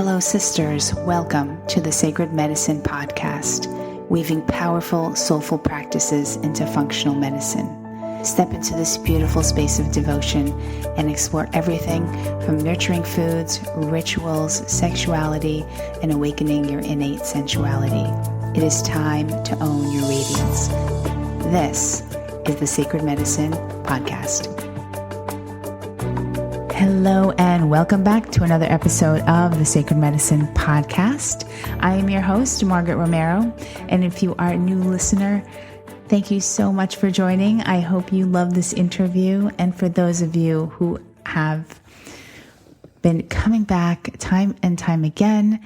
Hello, sisters. Welcome to the Sacred Medicine Podcast, weaving powerful, soulful practices into functional medicine. Step into this beautiful space of devotion and explore everything from nurturing foods, rituals, sexuality, and awakening your innate sensuality. It is time to own your radiance. This is the Sacred Medicine Podcast. Hello and welcome back to another episode of the Sacred Medicine Podcast. I am your host, Margaret Romero, and if you are a new listener, thank you so much for joining. I hope you love this interview, and for those of you who have been coming back time and time again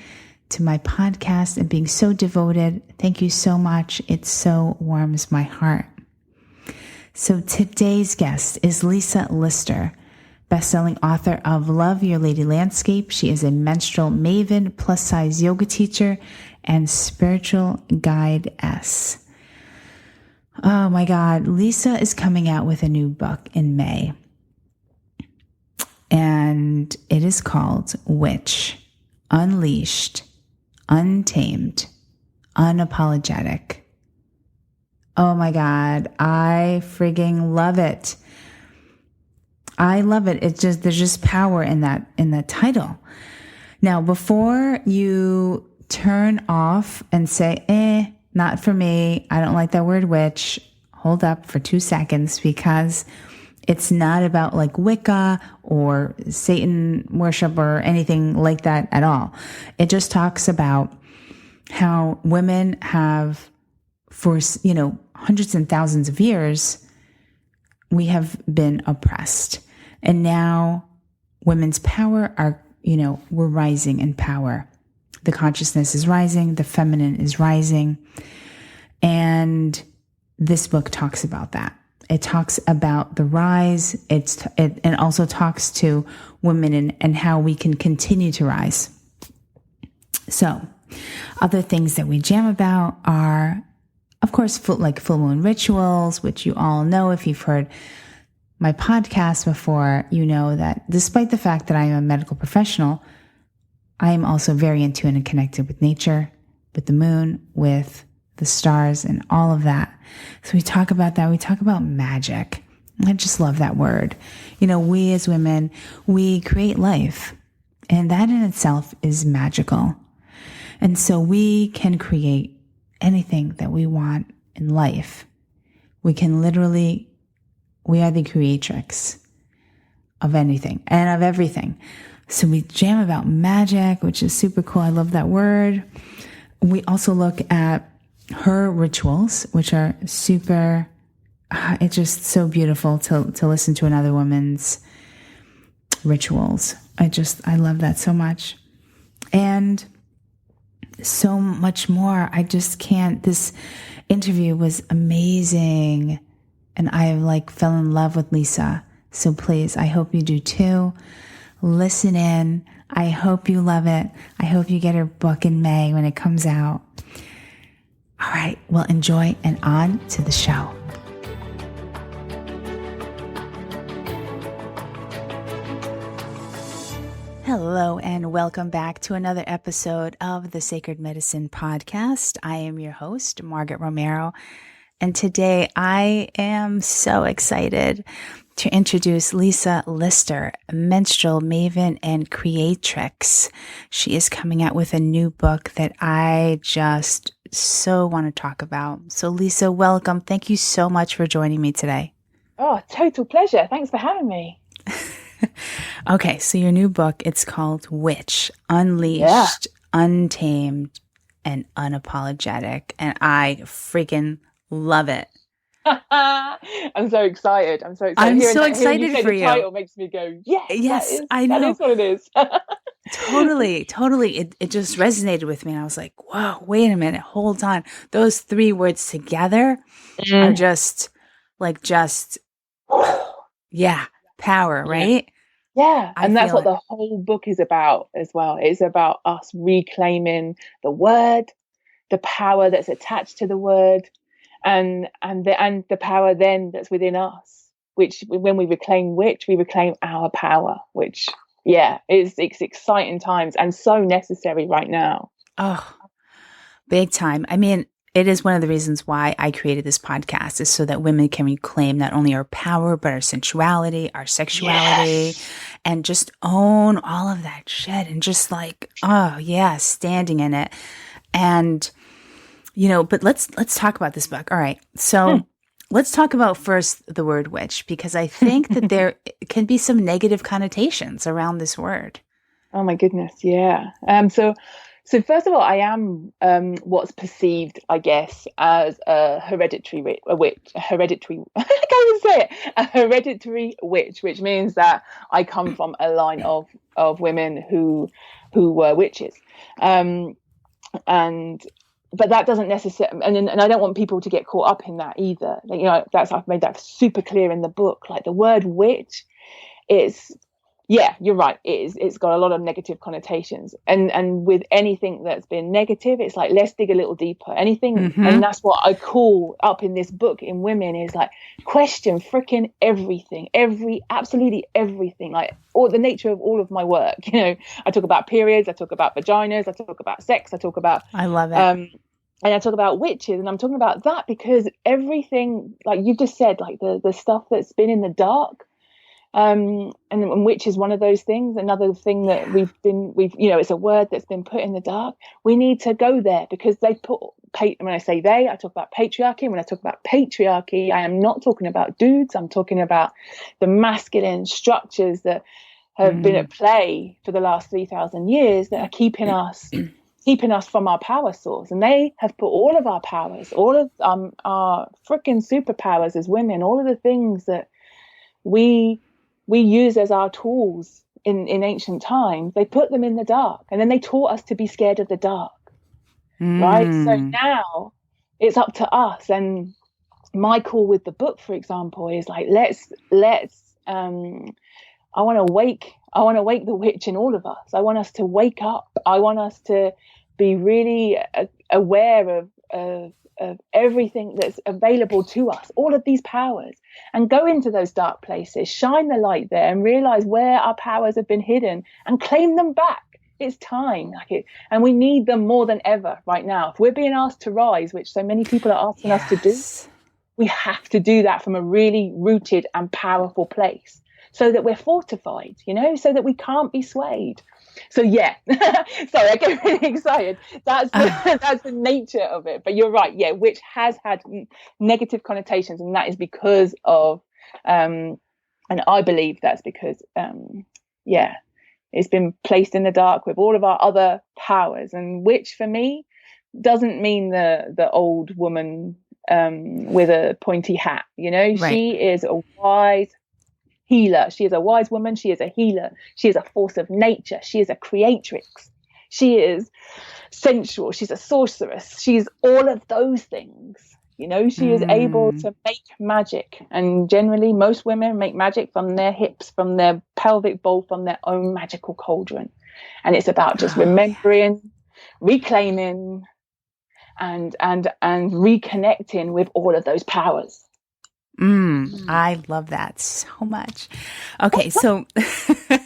to my podcast and being so devoted, thank you so much. It so warms my heart. So today's guest is Lisa Lister, best-selling author of Love Your Lady Landscape. She is a menstrual maven, plus-size yoga teacher, and spiritual guide-ess. Oh my God, Lisa is coming out with a new book in May, and it is called Witch, Unleashed, Untamed, Unapologetic. Oh my God, I frigging love it. I love it. It's just, there's just power in that title. Now, before you turn off and say, not for me, I don't like that word witch, hold up for 2 seconds, because it's not about like Wicca or Satan worship or anything like that at all. It just talks about how women have, for, hundreds and thousands of years, we have been oppressed. And now women's power we're rising in power. The consciousness is rising, the feminine is rising. And this book talks about that. It talks about the rise. It also talks to women and how we can continue to rise. So other things that we jam about are, of course, full moon rituals, which you all know. If you've heard my podcast before, you know that despite the fact that I am a medical professional, I am also very in tune and connected with nature, with the moon, with the stars, and all of that. So we talk about that. We talk about magic. I just love that word. We as women, we create life, and that in itself is magical. And so we can create anything that we want in life. We are the creatrix of anything and of everything. So we jam about magic, which is super cool. I love that word. We also look at her rituals, which are super, it's just so beautiful to listen to another woman's rituals. I love that so much. And so much more. I just can't. This interview was amazing. And I fell in love with Lisa. So please, I hope you do too. Listen in. I hope you love it. I hope you get her book in May when it comes out. All right. Well, enjoy, and on to the show. Hello and welcome back to another episode of the Sacred Medicine Podcast. I am your host, Margaret Romero. And today I am so excited to introduce Lisa Lister, menstrual maven and creatrix. She is coming out with a new book that I just so want to talk about. So Lisa, welcome. Thank you so much for joining me today. Oh, total pleasure. Thanks for having me. Okay, so your new book, it's called Witch, Unleashed, Untamed, and Unapologetic. And I freaking love it. I'm so excited. I'm so excited for you. The title makes me go, yes, I know. That is what it is. Totally. It just resonated with me. And I was like, whoa, wait a minute. Hold on. Those 3 words together are just power, right? Yeah. And that's what the whole book is about as well. It's about us reclaiming the word, the power that's attached to the word, and the power then that's within us, which when we reclaim witch, we reclaim our power, which Yeah, it's exciting times and so necessary right now. Oh, big time. I mean, it is one of the reasons why I created this podcast, is so that women can reclaim not only our power, but our sensuality, our sexuality, Yes. and just own all of that shit and just like, oh yeah, standing in it. And, but let's talk about this book. All right. So let's talk about first the word witch, because I think that there can be some negative connotations around this word. Oh my goodness, yeah. So first of all, I am what's perceived, I guess, as a hereditary witch, a hereditary. I can't even say it. A hereditary witch, which means that I come from a line of women who were witches, and but that doesn't necessarily, and I don't want people to get caught up in that either. Like, I've made that super clear in the book. Like the word witch, it's, yeah, you're right. It's got a lot of negative connotations, and with anything that's been negative, it's like, let's dig a little deeper. Anything, and that's what I call up in this book in women, is like, question freaking everything, absolutely everything, like all the nature of all of my work. I talk about periods, I talk about vaginas, I talk about sex, I talk about, I love it. and I talk about witches, and I'm talking about that because everything, like you just said, like the stuff that's been in the dark. And which is one of those things. Another thing that we've it's a word that's been put in the dark. We need to go there because they put, when I say they, I talk about patriarchy. And when I talk about patriarchy, I am not talking about dudes. I'm talking about the masculine structures that have been at play for the last 3,000 years that are keeping us from our power source. And they have put all of our powers, all of our freaking superpowers as women, all of the things that we use as our tools in ancient times, they put them in the dark, and then they taught us to be scared of the dark. Right? So now it's up to us. And my call with the book, for example, is like, let's I want to wake the witch in all of us. I want us to wake up. I want us to be really aware of everything that's available to us, all of these powers, and go into those dark places, shine the light there, and realize where our powers have been hidden and claim them back. It's time, and we need them more than ever right now. If we're being asked to rise, which so many people are asking us to do, we have to do that from a really rooted and powerful place, so that we're fortified, so that we can't be swayed. So yeah, sorry, I get really excited. That's the nature of it. But you're right, yeah, which has had negative connotations, and that is because of, and I believe that's because, it's been placed in the dark with all of our other powers. And witch for me doesn't mean the old woman with a pointy hat. Right. She is a wise healer. She is a wise woman. She is a healer. She is a force of nature. She is a creatrix. She is sensual. She's a sorceress. She's all of those things. She is able to make magic. And generally, most women make magic from their hips, from their pelvic bowl, from their own magical cauldron. And it's about just remembering, reclaiming, and reconnecting with all of those powers. I love that so much. Okay, so I'm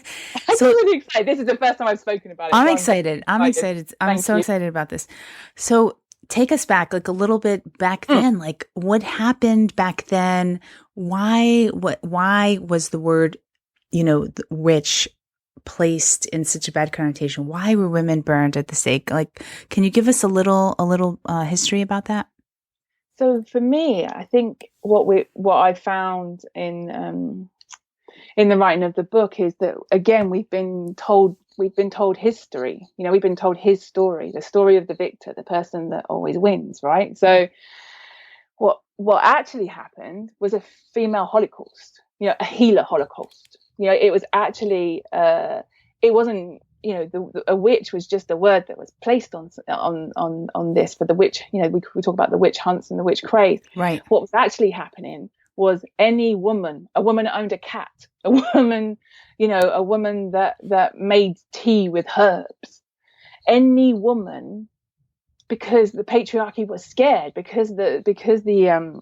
really excited. This is the first time I've spoken about it. I'm excited. I'm so excited about this. So take us back, like a little bit back then. Like, what happened back then? Why was the word, witch placed in such a bad connotation? Why were women burned at the stake? Like, can you give us a little history about that? So for me, I think what I found in the writing of the book is that, again, we've been told history. We've been told his story, the story of the victor, the person that always wins, right? So what actually happened was a female Holocaust, a healer Holocaust. It was actually it wasn't. A witch was just a word that was placed on this for the witch. We talk about the witch hunts and the witch craze. Right. What was actually happening was a woman that owned a cat, a woman that made tea with herbs. Any woman, because the patriarchy was scared, because the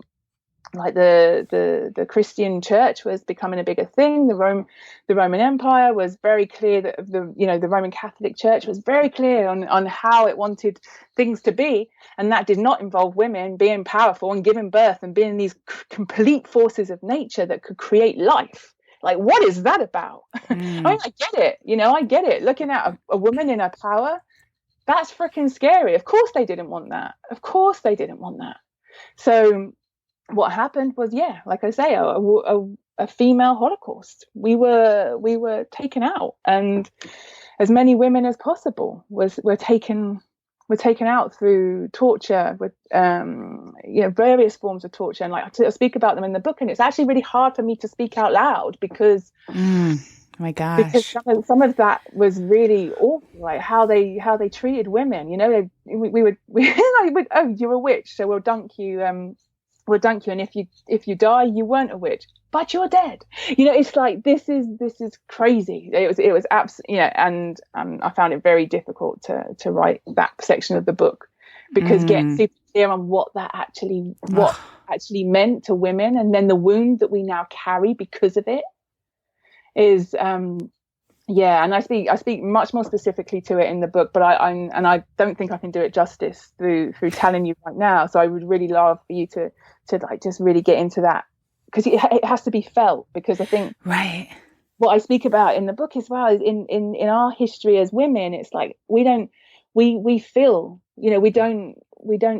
like the Christian church was becoming a bigger thing. The Roman Empire was very clear that the Roman Catholic Church was very clear on how it wanted things to be, and that did not involve women being powerful and giving birth and being these complete forces of nature that could create life. Like, what is that about? I mean, I get it. I get it. Looking at a woman in her power, that's freaking scary. Of course they didn't want that. So what happened was, like I say, a female Holocaust. We were taken out, and as many women as possible were taken out through torture, with various forms of torture, and like I speak about them in the book. And it's actually really hard for me to speak out loud because my gosh, because some of that was really awful, like how they treated women. We would oh, you're a witch, so we'll dunk you, and if you die, you weren't a witch, but you're dead. It's like, this is crazy. It was absolutely, and I found it very difficult to write that section of the book, because getting super clear on what actually meant to women, and then the wound that we now carry because of it is and I speak much more specifically to it in the book, but I don't think I can do it justice through telling you right now. So I would really love for you to like just really get into that, because it has to be felt, because I think what I speak about in the book as well is in our history as women, it's like we feel, we don't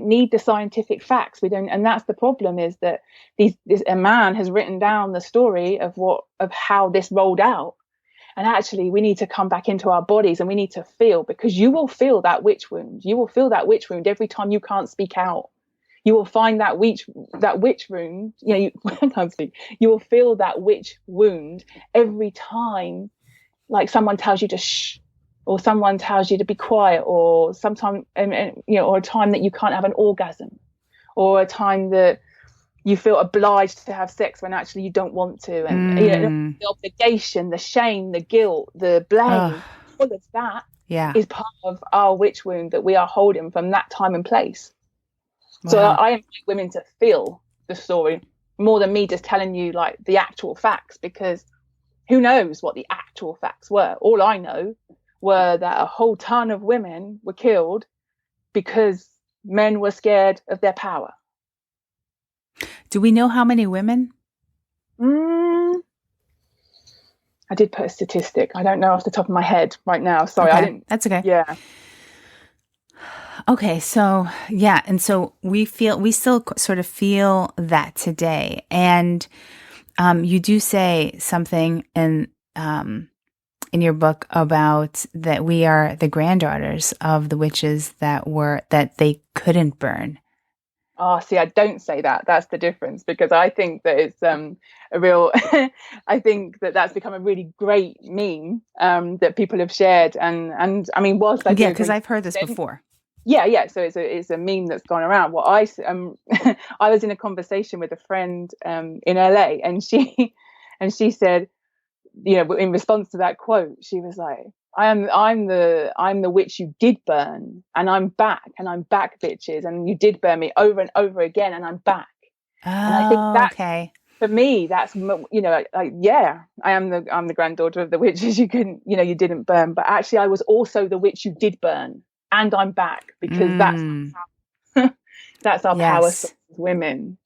need the scientific facts. We don't, and that's the problem, is that a man has written down the story of how this rolled out. And actually, we need to come back into our bodies, and we need to feel, because you will feel that witch wound. You will feel that witch wound every time you can't speak out. You will find that witch wound. You can't speak. You will feel that witch wound every time, like someone tells you to shh, or someone tells you to be quiet, or sometime, or a time that you can't have an orgasm, or a time that you feel obliged to have sex when actually you don't want to, and the obligation, the shame, the guilt, the blame, all of that is part of our witch wound that we are holding from that time and place. Wow. So I invite women to feel the story more than me just telling you like the actual facts, because who knows what the actual facts were. All I know were that a whole ton of women were killed because men were scared of their power. Do we know how many women? I did put a statistic. I don't know off the top of my head right now. Sorry, okay. I didn't. That's okay. Yeah. Okay, so and so we still sort of feel that today, and you do say something in your book about that we are the granddaughters of the witches that they couldn't burn. Oh, see, I don't say that. That's the difference, because I think that it's a real. I think that's become a really great meme that people have shared, and I mean, whilst I do, because I've heard this before. Yeah. So it's a meme that's gone around. Well, I was in a conversation with a friend in LA, and she said, in response to that quote, she was like, I'm the witch you did burn, and I'm back, bitches, and you did burn me over and over again, and I'm back. Oh, and I think that, okay. For me, that's, I'm the granddaughter of the witches you didn't burn, but actually I was also the witch you did burn, and I'm back, because that's our power as women.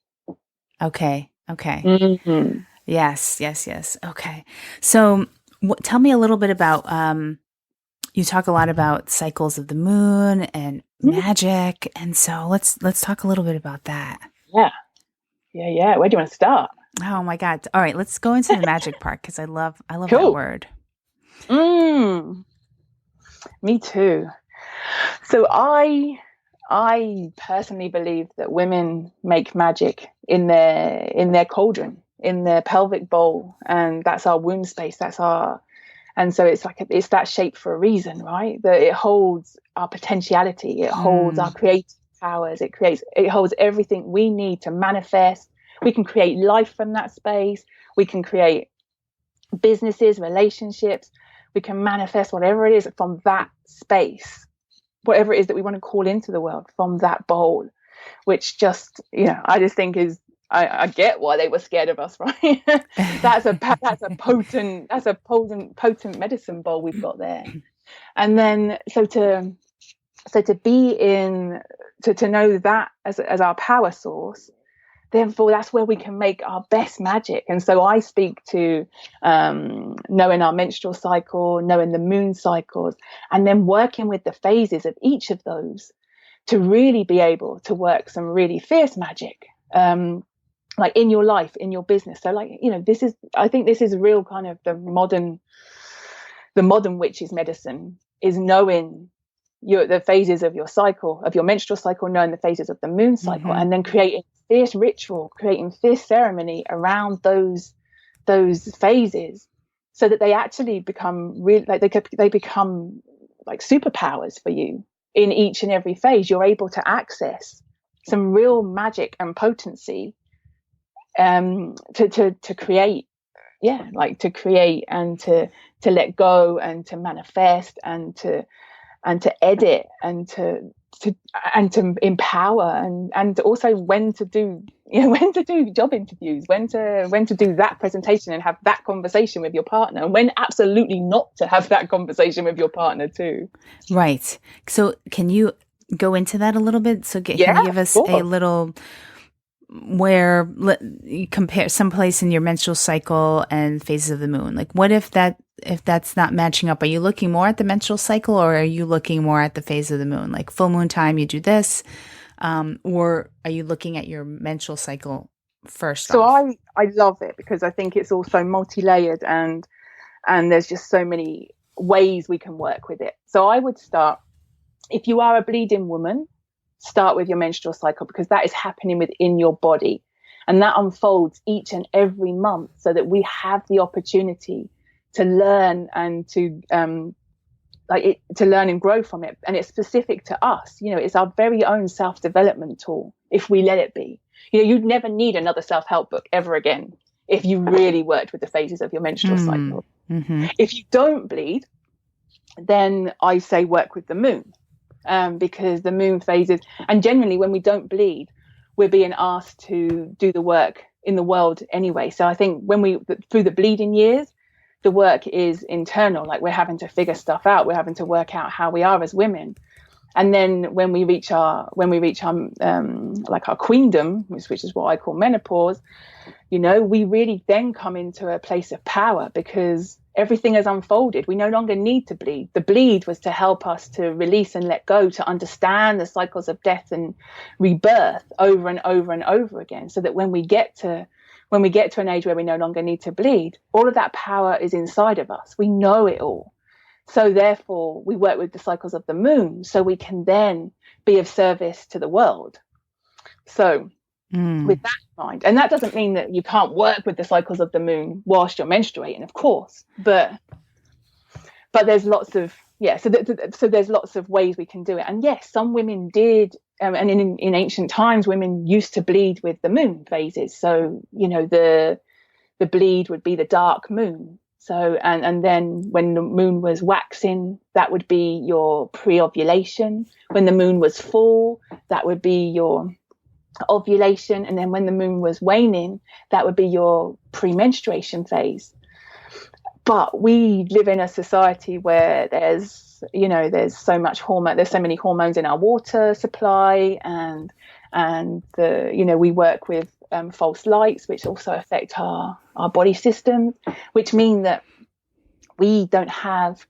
Okay. Mm-hmm. Yes. Okay. So tell me a little bit about, you talk a lot about cycles of the moon and magic. And so let's talk a little bit about that. Yeah. Where do you want to start? Oh my God. All right. Let's go into the magic part, because I love cool. that word. Me too. So I personally believe that women make magic in their cauldron, in their pelvic bowl, and that's our womb space. And so it's that shape for a reason, right? That it holds our potentiality, it holds our creative powers, it holds everything we need to manifest. We can create life from that space. We can create businesses, relationships. We can manifest whatever it is from that space, whatever it is that we want to call into the world from that bowl, which just, I just think is I get why they were scared of us, right? That's a potent medicine bowl we've got there. And then to know that as our power source, therefore that's where we can make our best magic. And so I speak to knowing our menstrual cycle, knowing the moon cycles, and then working with the phases of each of those to really be able to work some really fierce magic, like in your life, in your business. So like, I think this is real kind of the modern witch's medicine, is knowing the phases of your cycle, of your menstrual cycle, knowing the phases of the moon cycle, and then creating fierce ritual, creating fierce ceremony around those phases, so that they actually become real, like they become like superpowers for you. In each and every phase, you're able to access some real magic and potency to create, to create and to let go and to manifest and to edit and to empower, and also when to do job interviews, when to do that presentation and have that conversation with your partner, and when absolutely not to have that conversation with your partner too. Right. So can you go into that a little bit? So can you give us a little, where you compare someplace in your menstrual cycle and phases of the moon? Like, what if that's not matching up? Are you looking more at the menstrual cycle, or are you looking more at the phase of the moon? Like full moon time, you do this, or are you looking at your menstrual cycle first? So I love it because I think it's also multi-layered, and there's just so many ways we can work with it. So I would start, if you are a bleeding woman, start with your menstrual cycle, because that is happening within your body, and that unfolds each and every month, so that we have the opportunity to learn and to learn and grow from it. And it's specific to us. It's our very own self-development tool, if we let it be. You'd never need another self-help book ever again if you really worked with the phases of your menstrual cycle. Mm-hmm. If you don't bleed, then I say work with the moon. Because the moon phases, and generally when we don't bleed, we're being asked to do the work in the world anyway. So I think through the bleeding years, the work is internal, like we're having to figure stuff out, we're having to work out how we are as women. And then when we reach our like our queendom, which is what I call menopause, we really then come into a place of power, because everything has unfolded. We no longer need to bleed. The bleed was to help us to release and let go, to understand the cycles of death and rebirth over and over and over again, so that when we get to an age where we no longer need to bleed, all of that power is inside of us. We know it all. So therefore, we work with the cycles of the moon, so we can then be of service to the world. So with that in mind, and that doesn't mean that you can't work with the cycles of the moon whilst you're menstruating, of course, but there's lots of so there's lots of ways we can do it. And yes, some women did, and in ancient times, women used to bleed with the moon phases. So the bleed would be the dark moon. So and then when the moon was waxing, that would be your pre-ovulation. When the moon was full, that would be your ovulation. And then when the moon was waning, that would be your pre-menstruation phase. But we live in a society where there's so much hormone, there's so many hormones in our water supply, and we work with false lights, which also affect our body system, which mean that we don't have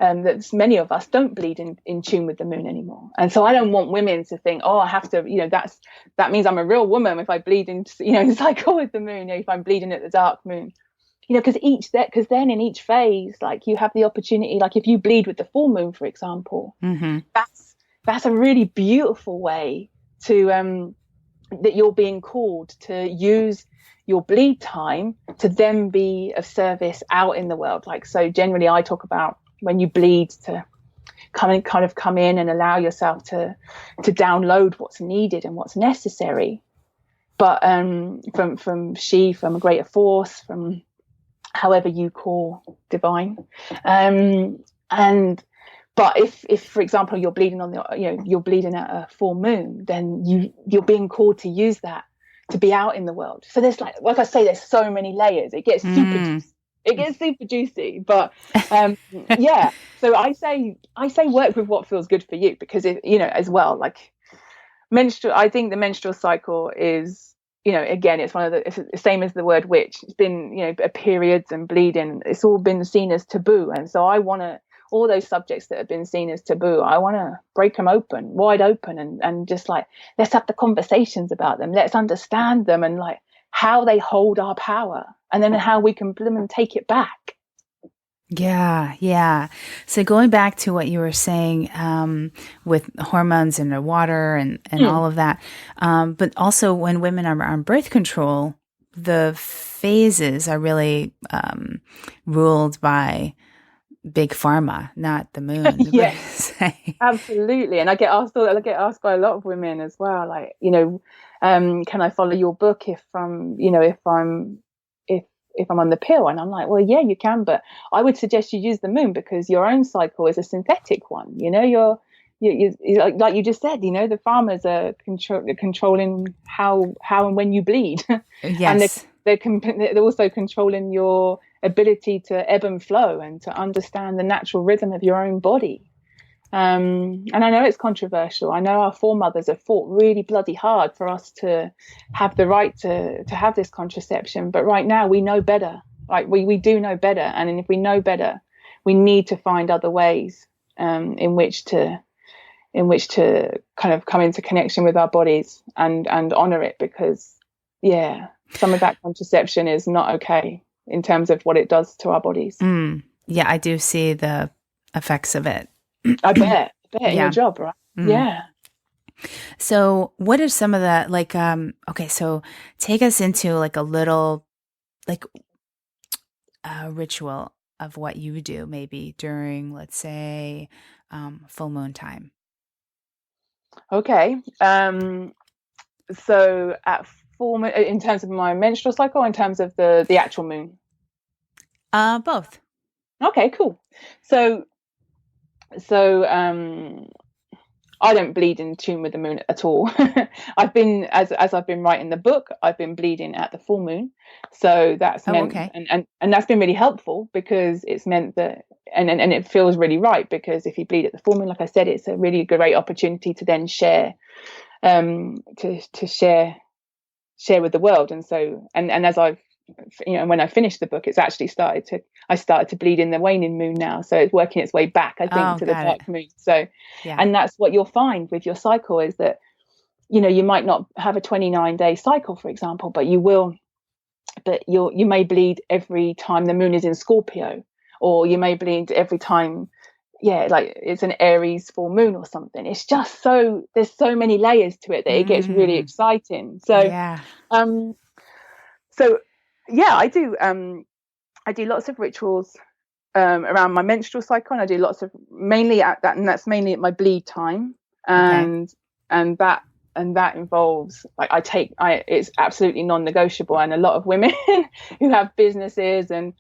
that many of us don't bleed in tune with the moon anymore. And so I don't want women to think, I have to, that means I'm a real woman if I bleed in cycle with the moon, if I'm bleeding at the dark moon. Because then in each phase, like you have the opportunity, like if you bleed with the full moon, for example, that's a really beautiful way to that you're being called to use your bleed time to then be of service out in the world. Like, so generally I talk about when you bleed to come in and allow yourself to download what's needed and what's necessary. But from a greater force, from however you call divine. But if for example you're bleeding you're bleeding at a full moon, then you're being called to use that to be out in the world. So there's like I say, there's so many layers. It gets super juicy. It gets super juicy, but yeah. So I say work with what feels good for you, because as well, like I think the menstrual cycle is, again, it's it's the same as the word witch. It's been, periods and bleeding. It's all been seen as taboo. And so I want to, all those subjects that have been seen as taboo, I want to break them wide open, and just like, let's have the conversations about them. Let's understand them, and like how they hold our power, and then how we can take it back. Yeah, yeah. So going back to what you were saying with hormones in the water and all of that, but also when women are on birth control, the phases are really ruled by big pharma, not the moon. Yes, absolutely. And I get asked by a lot of women as well, like, can I follow your book if I'm on the pill? And I'm like, well, yeah, you can, but I would suggest you use the moon, because your own cycle is a synthetic one. You like you just said, the farmers are controlling how and when you bleed. Yes. And they're also controlling your ability to ebb and flow, and to understand the natural rhythm of your own body. And I know it's controversial. I know our foremothers have fought really bloody hard for us to have the right to have this contraception. But right now we know better. Like we do know better. And if we know better, we need to find other ways in which to kind of come into connection with our bodies and honor it, because some of that contraception is not okay in terms of what it does to our bodies. Yeah, I do see the effects of it. I bet in your job, right? Yeah. So what are some of the, like, okay, so take us into like a little, like a ritual of what you do maybe during, let's say, full moon time. Okay. So at full moon, in terms of my menstrual cycle, or in terms of the actual moon? Both. Okay, cool. So I don't bleed in tune with the moon at all. I've been, as I've been writing the book, I've been bleeding at the full moon. So that's meant, okay. and that's been really helpful, because it's meant that, and it feels really right, because if you bleed at the full moon, like I said, it's a really great opportunity to then share, to share with the world. And so, and as I've, when I finished the book, it's actually I started to bleed in the waning moon now. So it's working its way back, I think, to the dark moon. So, and that's what you'll find with your cycle, is that, you might not have a 29-day cycle, for example, but you may bleed every time the moon is in Scorpio, or you may bleed every time, like it's an Aries full moon or something. It's just there's so many layers to it that it gets really exciting. So, I do lots of rituals around my menstrual cycle, and I do lots of mainly at that, and that's mainly at my bleed time, and that involves, like, it's absolutely non-negotiable. And a lot of women who have businesses and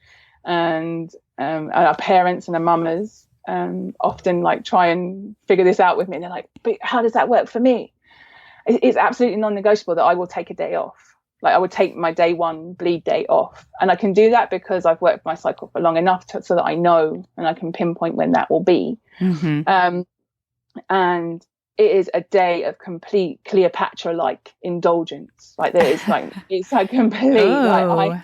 are parents and are mamas often like try and figure this out with me, and they're like, but how does that work for me? It's absolutely non-negotiable that I will take a day off. Like, I would take my day one bleed day off, and I can do that because I've worked my cycle for long enough so that I know, and I can pinpoint when that will be. And it is a day of complete Cleopatra-like indulgence. Like, there is like, it's like complete. I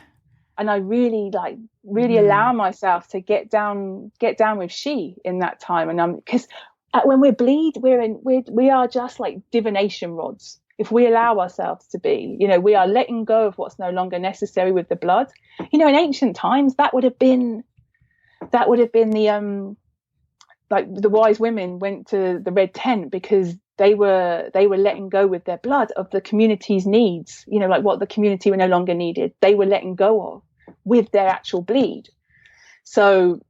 really allow myself to get down with she in that time. And because when we bleed, we are just like divination rods. If we allow ourselves to be, we are letting go of what's no longer necessary with the blood. In ancient times, that would have been the like the wise women went to the red tent, because they were letting go with their blood of the community's needs. Like what the community were no longer needed, they were letting go of with their actual bleed. So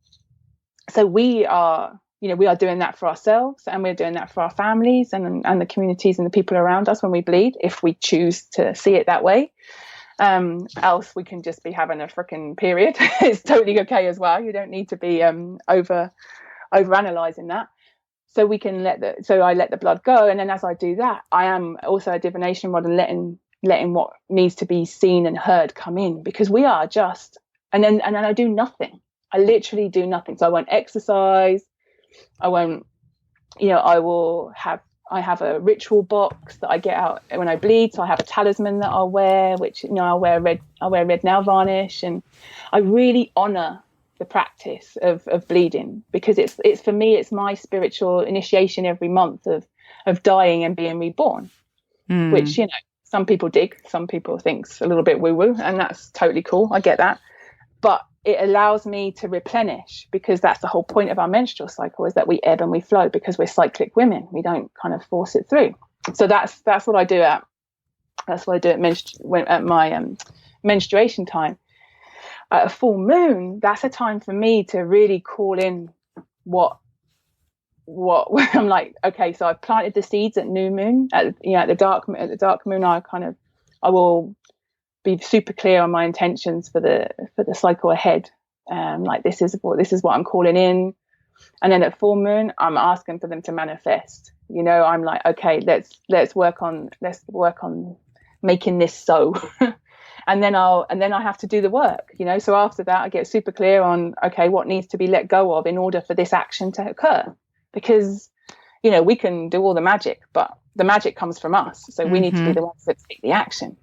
we are. We are doing that for ourselves, and we're doing that for our families and the communities and the people around us when we bleed, if we choose to see it that way. Else we can just be having a freaking period. It's totally okay as well. You don't need to be over analyzing that. So I let the blood go, and then as I do that, I am also a divination rod and letting letting what needs to be seen and heard come in, because we are just, and then I do nothing. I literally do nothing. So I won't exercise. I won't, I have a ritual box that I get out when I bleed. So I have a talisman that I'll wear, which, I'll wear red nail varnish. And I really honor the practice of bleeding, because it's for me, it's my spiritual initiation every month of dying and being reborn, which, some people dig, some people think's a little bit woo woo, and that's totally cool. I get that. But it allows me to replenish, because that's the whole point of our menstrual cycle, is that we ebb and we flow, because we're cyclic women. We don't kind of force it through. So that's what I do at my menstruation time. At a full moon, that's a time for me to really call in what I'm like, okay, so I've planted the seeds at new moon, at the dark moon. I will be super clear on my intentions for the cycle ahead. Like this is what I'm calling in. And then at full moon, I'm asking for them to manifest. I'm like, okay, let's work on making this so. and then I have to do the work, So after that, I get super clear on, okay, what needs to be let go of in order for this action to occur. Because, we can do all the magic, but the magic comes from us. So we need to be the ones that take the action.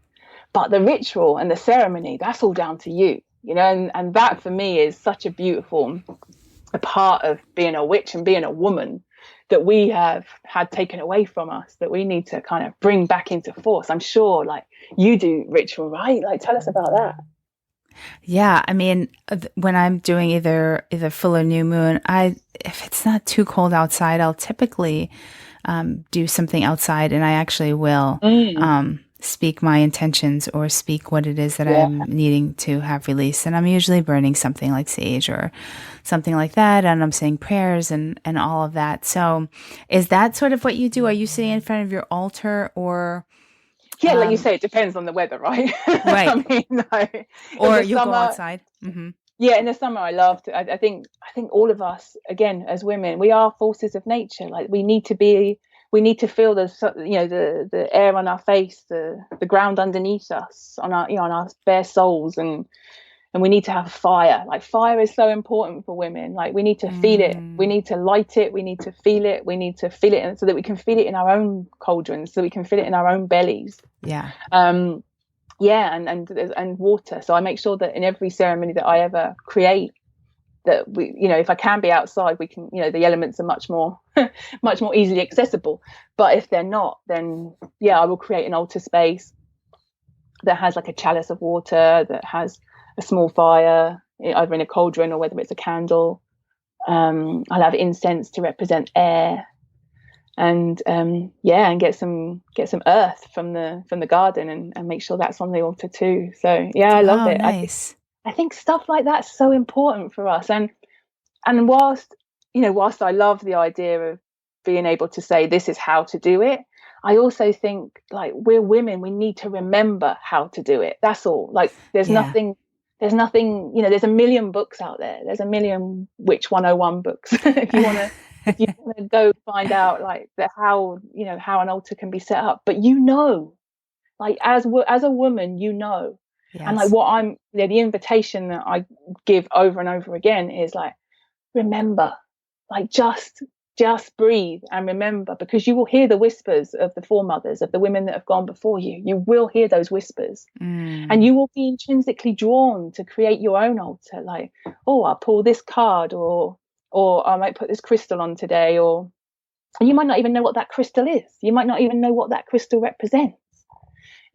But the ritual and the ceremony, that's all down to you, and that for me is such a beautiful part of being a witch and being a woman that we have had taken away from us, that we need to kind of bring back into force. I'm sure like you do ritual, right? Like, tell us about that. Yeah, I mean, when I'm doing either full or new moon, if it's not too cold outside, I'll typically do something outside, and I actually will speak my intentions or speak what it is that I'm needing to have released. And I'm usually burning something like sage or something like that, and I'm saying prayers and all of that. So is that sort of what you do? Are you sitting in front of your altar, or... Yeah, like you say, it depends on the weather, right? Right. I mean, or you go outside. Mm-hmm. Yeah, in the summer, I love to. I think all of us, again, as women, we are forces of nature. Like we need to feel the air on our face, the ground underneath us, on our bare souls, and we need to have fire. Like fire is so important for women. Like we need to feel it. We need to light it. We need to feel it. We need to feel it, so that we can feel it in our own cauldrons, so we can feel it in our own bellies. Yeah. And water. So I make sure that in every ceremony that I ever create, that we, if I can be outside, we can, the elements are much more easily accessible. But if they're not, then I will create an altar space that has like a chalice of water, that has a small fire, either in a cauldron or whether it's a candle. I'll have incense to represent air, and get some earth from the garden, and make sure that's on the altar too. So I love it. Nice. I think stuff like that's so important for us. And whilst I love the idea of being able to say this is how to do it, I also think like we're women, we need to remember how to do it. That's all. Like there's nothing, there's a million books out there. There's a million Witch 101 books. if you want to go find out like how an altar can be set up. But like as a woman, Yes. And like what I'm, the invitation that I give over and over again is like, remember, like just breathe and remember, because you will hear the whispers of the foremothers, of the women that have gone before you. You will hear those whispers, and you will be intrinsically drawn to create your own altar. Like, oh, I'll pull this card, or I might put this crystal on today, and you might not even know what that crystal is. You might not even know what that crystal represents.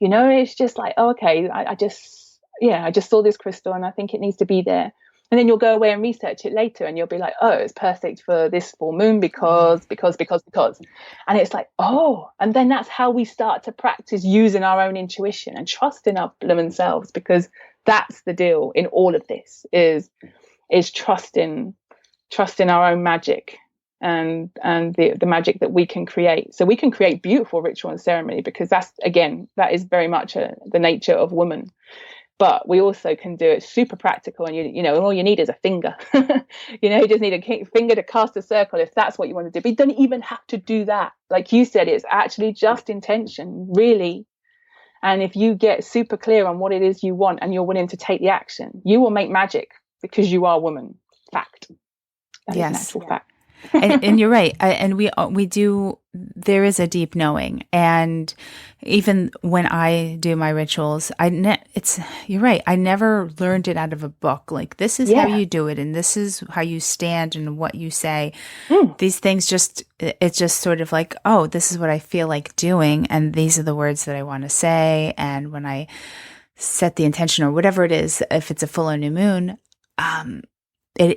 It's just like, oh, okay, I just saw this crystal and I think it needs to be there. And then you'll go away and research it later, and you'll be like, oh, it's perfect for this full moon because. And it's like, oh, and then that's how we start to practice using our own intuition and trusting our blooming selves, because that's the deal in all of this is trusting our own magic. And the magic that we can create. So we can create beautiful ritual and ceremony, because that is very much the nature of woman. But we also can do it super practical, and all you need is a finger. You just need a finger to cast a circle if that's what you want to do. But you don't even have to do that. Like you said, it's actually just intention, really. And if you get super clear on what it is you want and you're willing to take the action, you will make magic because you are a woman. Fact. That is an actual fact. And you're right. And we do, there is a deep knowing. And even when I do my rituals, you're right. I never learned it out of a book. Like, this is how you do it. And this is how you stand and what you say. These things it's just sort of like, oh, this is what I feel like doing. And these are the words that I want to say. And when I set the intention or whatever it is, if it's a full or new moon,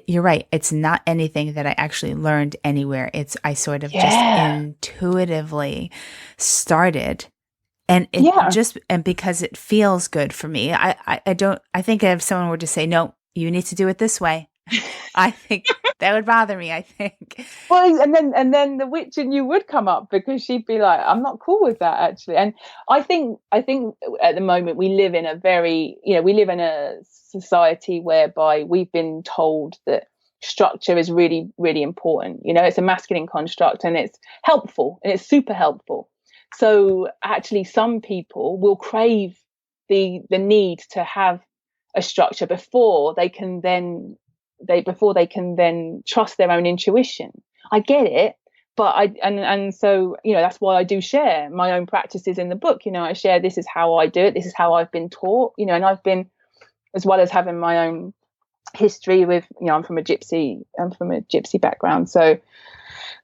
you're right. It's not anything that I actually learned anywhere. I sort of just intuitively started, and and because it feels good for me. I think if someone were to say, no, you need to do it this way, I think that would bother me. I think. Well, and then the witch in you would come up, because she'd be like, I'm not cool with that, actually. And I think at the moment we live in a society whereby we've been told that structure is really, really important. It's a masculine construct, and it's helpful, and it's super helpful. So actually some people will crave the need to have a structure before they can then trust their own intuition. I get it, but so that's why I do share my own practices in the book. I share, this is how I do it, this is how I've been taught, and I've been, as well as having my own history with, I'm from a gypsy background, so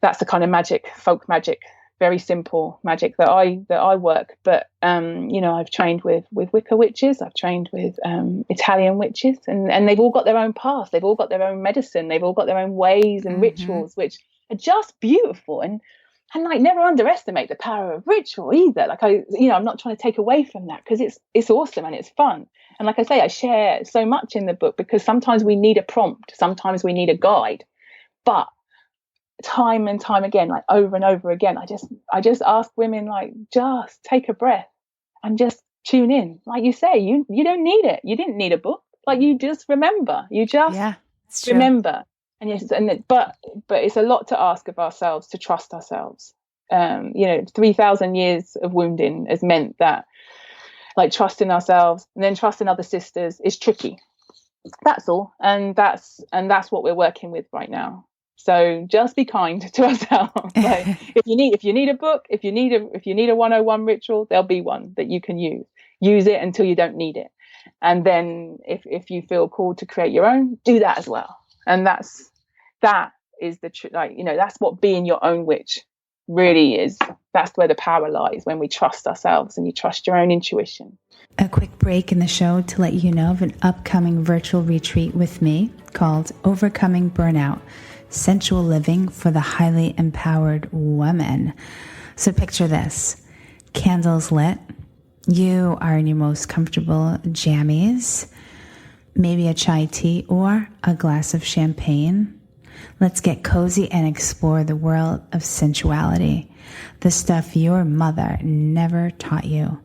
that's the kind of magic, folk magic, very simple magic that I work. But I've trained with Wicca witches, I've trained with Italian witches, and they've all got their own path, they've all got their own medicine, they've all got their own ways and rituals, which are just beautiful. And like, never underestimate the power of ritual either. Like, I'm not trying to take away from that, because it's awesome and it's fun. And like I say, I share so much in the book because sometimes we need a prompt, sometimes we need a guide. But time and time again, like over and over again, I just ask women, like, just take a breath and just tune in. Like you say, you don't need it. You didn't need a book. Like, you just remember. You just remember. And yes, but it's a lot to ask of ourselves, to trust ourselves. 3,000 years of wounding has meant that, like, trusting ourselves and then trusting other sisters is tricky. That's all. And that's what we're working with right now. So just be kind to ourselves. Like, if you need a book, if you need a 101 ritual, there'll be one that you can use it until you don't need it. And then if you feel called to create your own, do that as well. And that is the truth. Like, that's what being your own witch really is. That's where the power lies, when we trust ourselves and you trust your own intuition. A quick break in the show to let you know of an upcoming virtual retreat with me called Overcoming Burnout: Sensual Living for the Highly Empowered Woman. So picture this: candles lit, you are in your most comfortable jammies, maybe a chai tea or a glass of champagne. Let's get cozy and explore the world of sensuality, the stuff your mother never taught you.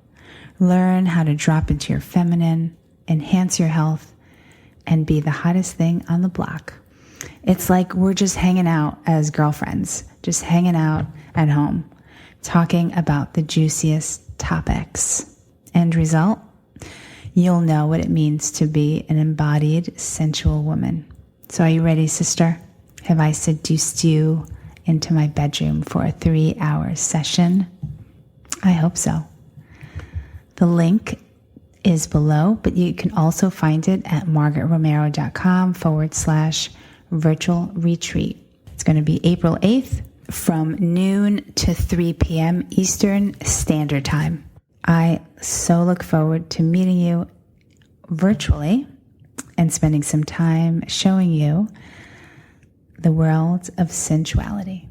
Learn how to drop into your feminine, enhance your health, and be the hottest thing on the block. It's like we're just hanging out as girlfriends, just hanging out at home, talking about the juiciest topics. End result? You'll know what it means to be an embodied, sensual woman. So are you ready, sister? Have I seduced you into my bedroom for a 3-hour session? I hope so. The link is below, but you can also find it at margaretromero.com/virtual retreat. It's going to be April 8th from noon to 3 p.m. Eastern Standard Time. I so look forward to meeting you virtually and spending some time showing you the world of sensuality.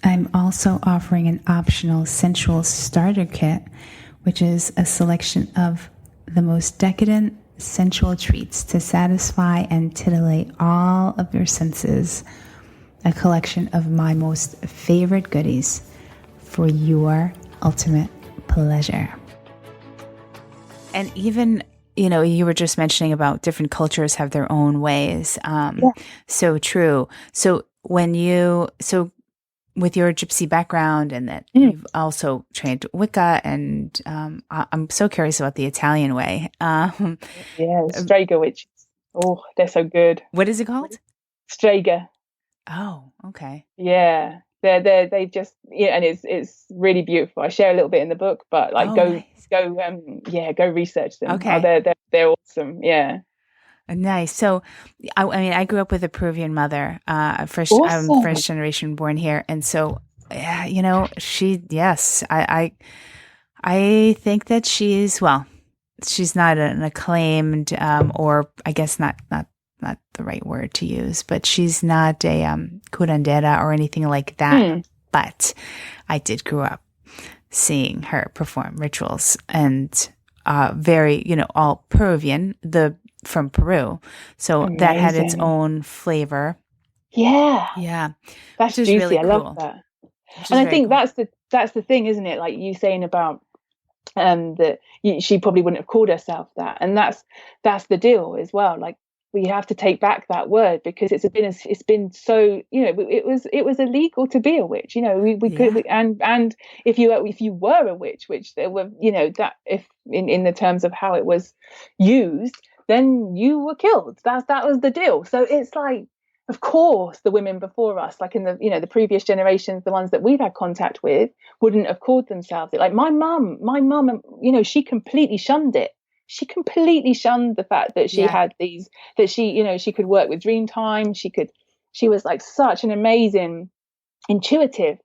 I'm also offering an optional sensual starter kit, which is a selection of the most decadent sensual treats to satisfy and titillate all of your senses. A collection of my most favorite goodies for your ultimate pleasure. And even, you were just mentioning about different cultures have their own ways. So true. So with your gypsy background and that you've also trained Wicca, and I'm so curious about the Italian way. Strega witches. Oh, they're so good. What is it called? Strega. Oh, okay. Yeah. They just, and it's really beautiful. I share a little bit in the book, but like go research them. Okay. They're awesome. Yeah. Nice. So, I mean, I grew up with a Peruvian mother. I'm Awesome. first generation born here, and so, I think that she's not an acclaimed, or I guess not the right word to use, but she's not a curandera or anything like that. But I did grow up seeing her perform rituals, and very, all Peruvian, from Peru. So Amazing. That had its own flavor. Yeah. Yeah. That's juicy. Really cool. I love that. And I think that's the thing, isn't it? Like you saying about that she probably wouldn't have called herself that. And that's the deal as well. Like we have to take back that word, because it's been so, it was illegal to be a witch. We could, and if you were a witch, which there were, that if in the terms of how it was used, then you were killed. That was the deal. So it's like, of course, the women before us, like in the the previous generations, the ones that we've had contact with, wouldn't have called themselves it. Like my mum, she completely shunned it. She completely shunned the fact that she had these, that she could work with dream time. She was like such an amazing intuitive,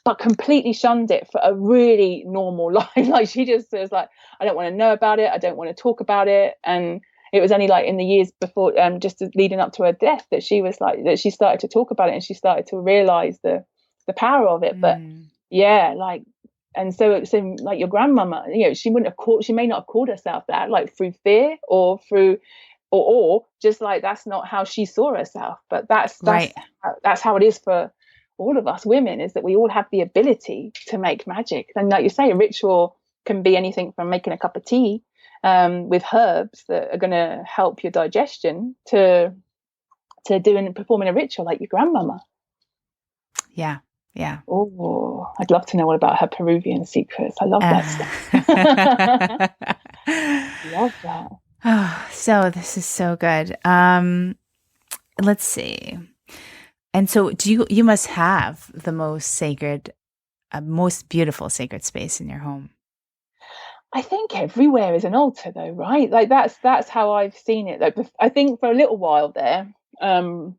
but completely shunned it for a really normal life. Like she just was like, I don't want to know about it. I don't want to talk about it. And it was only like in the years before, just leading up to her death, that she was like, that she started to talk about it, and she started to realize the power of it. But like, and so like your grandmama, she may not have called herself that, like through fear or through, or just like, that's not how she saw herself. But that's how it is for all of us women, is that we all have the ability to make magic. And like you say, a ritual can be anything from making a cup of tea with herbs that are going to help your digestion, to doing and performing a ritual like your grandmama. Yeah. Oh, I'd love to know all about her Peruvian secrets. I love that stuff. Love that. Oh, so this is so good. Let's see. And so you must have the most sacred, most beautiful sacred space in your home. I think everywhere is an altar, though, right? Like that's how I've seen it. Like I think for a little while there, I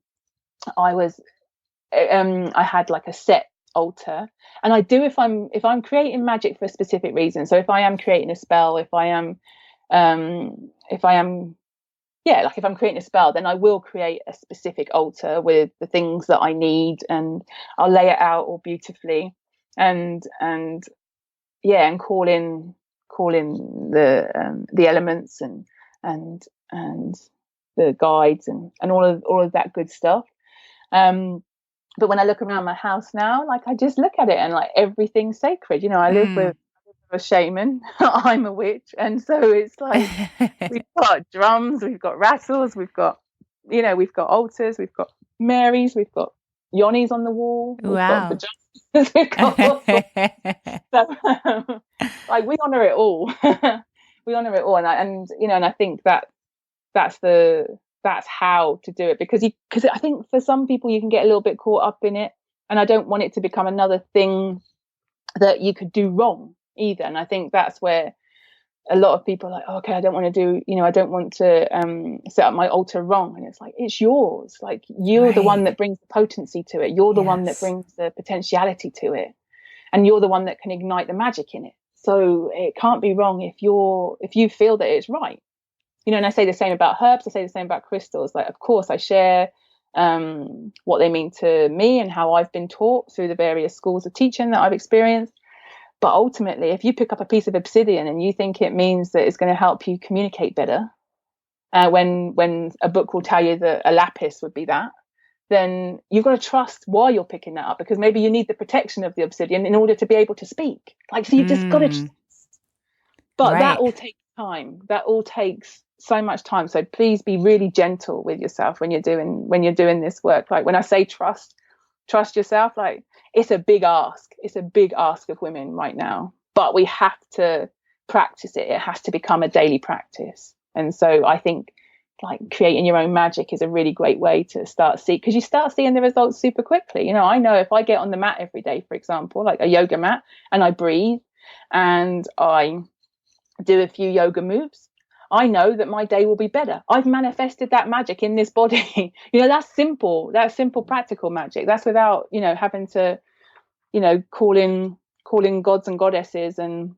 had like a set altar, and I do if I'm creating magic for a specific reason. So if I am creating a spell, if I'm creating a spell, then I will create a specific altar with the things that I need, and I'll lay it out all beautifully, and call in the elements and the guides and all of that good stuff. But when I look around my house now, like I just look at it and like everything's sacred. I live with a shaman. I'm a witch, and so it's like we've got drums, we've got rattles, we've got altars, we've got Marys, we've got Yonis on the wall. Wow. We've got like we honor it all. We honor it all, and I think that's how to do it, because I think for some people you can get a little bit caught up in it, and I don't want it to become another thing that you could do wrong either. And I think that's where a lot of people are like, okay, I don't want to set up my altar wrong. And it's like, it's yours. Like you're the one that brings the potency to it. You're the one that brings the potentiality to it, and you're the one that can ignite the magic in it. So it can't be wrong if you feel that it's right. And I say the same about herbs. I say the same about crystals. Like, of course, I share what they mean to me and how I've been taught through the various schools of teaching that I've experienced. But ultimately, if you pick up a piece of obsidian and you think it means that it's going to help you communicate better, when a book will tell you that a lapis would be that, then you've got to trust why you're picking that up, because maybe you need the protection of the obsidian in order to be able to speak. Like, so you've just got to trust. But that all takes time. That all takes so much time. So please be really gentle with yourself when you're doing this work. Like when I say trust trust yourself. Like, it's a big ask. It's a big ask of women right now, but we have to practice it. It has to become a daily practice. And so I think like creating your own magic is a really great way to start because you start seeing the results super quickly. You know, I know if I get on the mat every day, for example, like a yoga mat, and I breathe and I do a few yoga moves, I know that my day will be better. I've manifested that magic in this body. You know, that's simple. That's simple, practical magic. That's without, you know, having to, you know, call in gods and goddesses and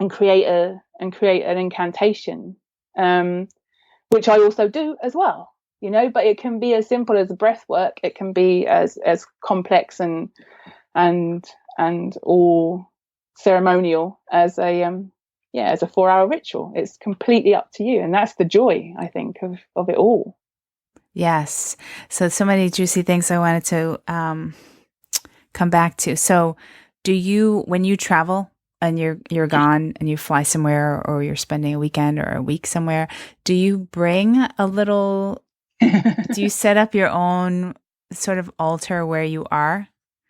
create an incantation. Which I also do as well, you know, but it can be as simple as a breath work. It can be as complex and all ceremonial as a 4-hour ritual. It's completely up to you. And that's the joy, I think, of it all. Yes. So many juicy things I wanted to come back to. So do you, when you travel, and you're gone and you fly somewhere, or you're spending a weekend or a week somewhere, do you bring a little, do you set up your own sort of altar where you are?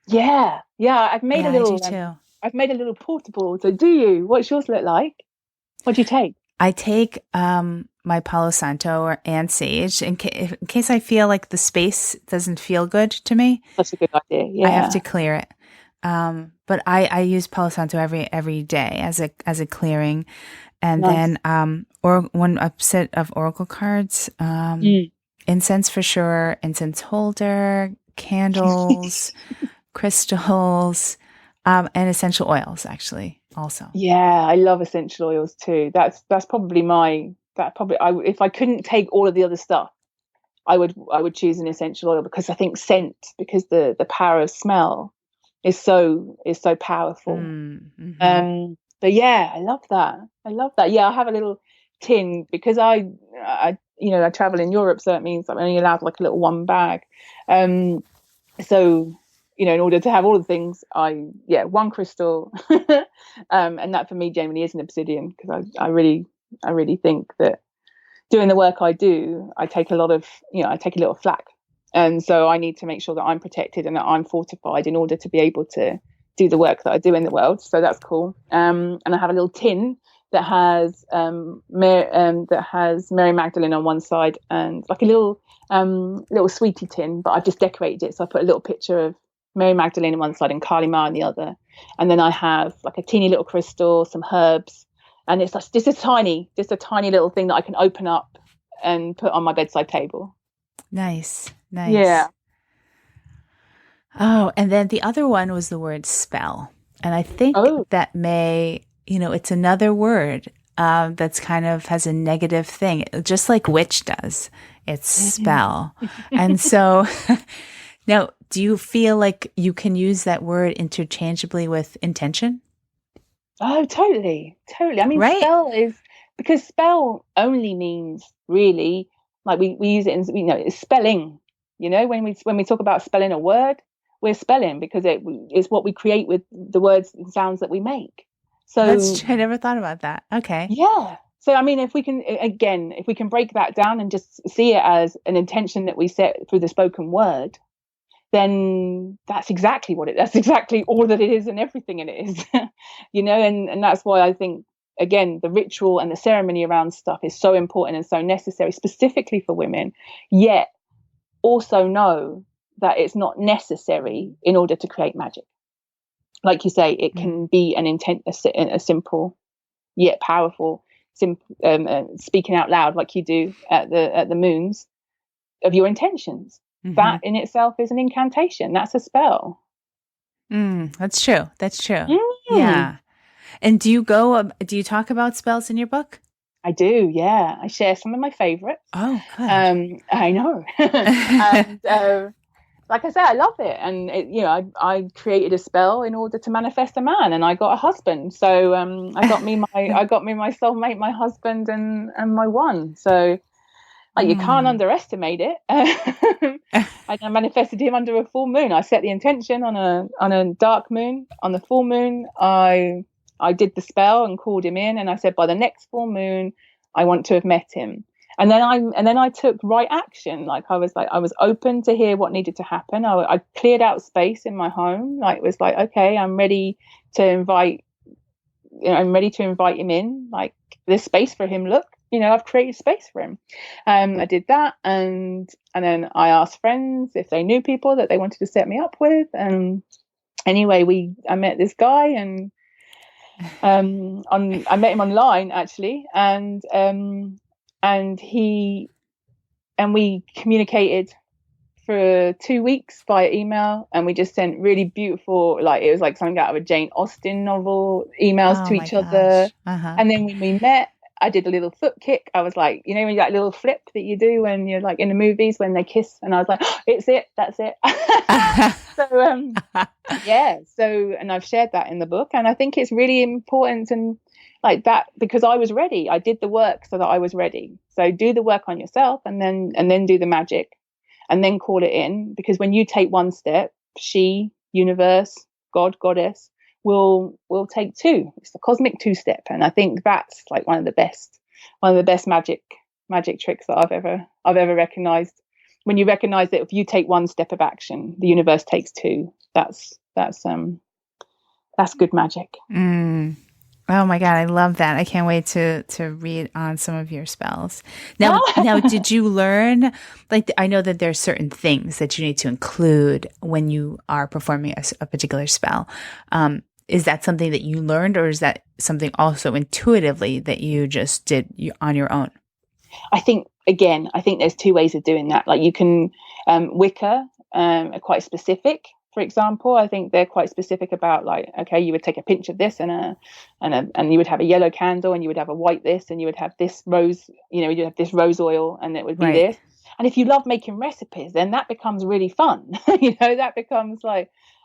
Yeah. I've made a little, I do too. I've made a little portable. So do you? What's yours look like? What do you take? I take my Palo Santo and sage in case I feel like the space doesn't feel good to me. That's a good idea. Yeah. I have to clear it. But I use Palo Santo every day as a clearing, and nice. then or one set of oracle cards, incense for sure, incense holder, candles, crystals, and essential oils actually also. Yeah, I love essential oils too. That's probably if I couldn't take all of the other stuff, I would choose an essential oil, because I think scent, because the power of smell is so powerful. Mm-hmm. But yeah, I love that. Yeah, I have a little tin because I travel in Europe, so it means I'm only allowed like a little one bag. So, you know, in order to have all the things, one crystal, and that for me generally is an obsidian, because I really think that doing the work I do, I take a little flack. And so I need to make sure that I'm protected and that I'm fortified in order to be able to do the work that I do in the world. So that's cool. And I have a little tin that has Mary Magdalene on one side, and like a little sweetie tin, but I've just decorated it. So I put a little picture of Mary Magdalene on one side and Kali Ma on the other. And then I have like a teeny little crystal, some herbs, and it's just a tiny little thing that I can open up and put on my bedside table. Nice. Yeah. Oh, and then the other one was the word spell. And I think that it's another word that's kind of has a negative thing, just like witch does. It's spell. And so now, do you feel like you can use that word interchangeably with intention? Oh, totally. I mean, right? Spell only means really, like we use it in, it's spelling. You know, when we talk about spelling a word, we're spelling because it's what we create with the words and sounds that we make. So I never thought about that. Okay. Yeah. So, I mean, if we can break that down and just see it as an intention that we set through the spoken word, then that's exactly all that it is, and everything in it is, you know, and that's why I think, again, the ritual and the ceremony around stuff is so important and so necessary, specifically for women, yet also know that it's not necessary in order to create magic. Like you say, it can be a simple yet powerful, speaking out loud, like you do at the moons, of your intentions. Mm-hmm. That in itself is an incantation. That's a spell. That's true. Yeah. And do you talk about spells in your book? I do, yeah. I share some of my favorites. Oh, good. I know. And like I said, I love it. And I created a spell in order to manifest a man, and I got a husband. So I got me my soulmate, my husband, and my one. So you can't underestimate it. I manifested him under a full moon. I set the intention on a dark moon. On the full moon, I did the spell and called him in, and I said, by the next full moon, I want to have met him. then I took right action. I was open to hear what needed to happen. I cleared out space in my home. It was like, okay, I'm ready to invite him in. There's space for him. Look, I've created space for him. I did that, and then I asked friends if they knew people that they wanted to set me up with. And anyway, I met this guy, and I met him online actually, and we communicated for 2 weeks via email, and we just sent really beautiful, it was like something out of a Jane Austen novel, emails to each other. And then when we met, I did a little foot kick. I was like, when you that little flip that you do when you're in the movies when they kiss, and I was like, oh, it's it, that's it. So and I've shared that in the book, and I think it's really important, and that, because I was ready. I did the work so that I was ready. So do the work on yourself, and then do the magic, and then call it in, because when you take one step, she, universe, God, goddess will take two. It's the cosmic two-step, and I think that's one of the best magic tricks that I've ever recognized. When you recognize that if you take one step of action, the universe takes two. That's good magic. Oh my God, I love that. I can't wait to read on some of your spells. Now, did you learn, I know that there's certain things that you need to include when you are performing a particular spell. Is that something that you learned, or is that something also intuitively that you just did on your own? I think there's two ways of doing that. You can, Wicca are quite specific. For example, I think they're quite specific about okay, you would take a pinch of this and you would have a yellow candle, and you would have a white this, and you would have this rose, you'd have this rose oil, and it would be this. And if you love making recipes, then that becomes really fun. That becomes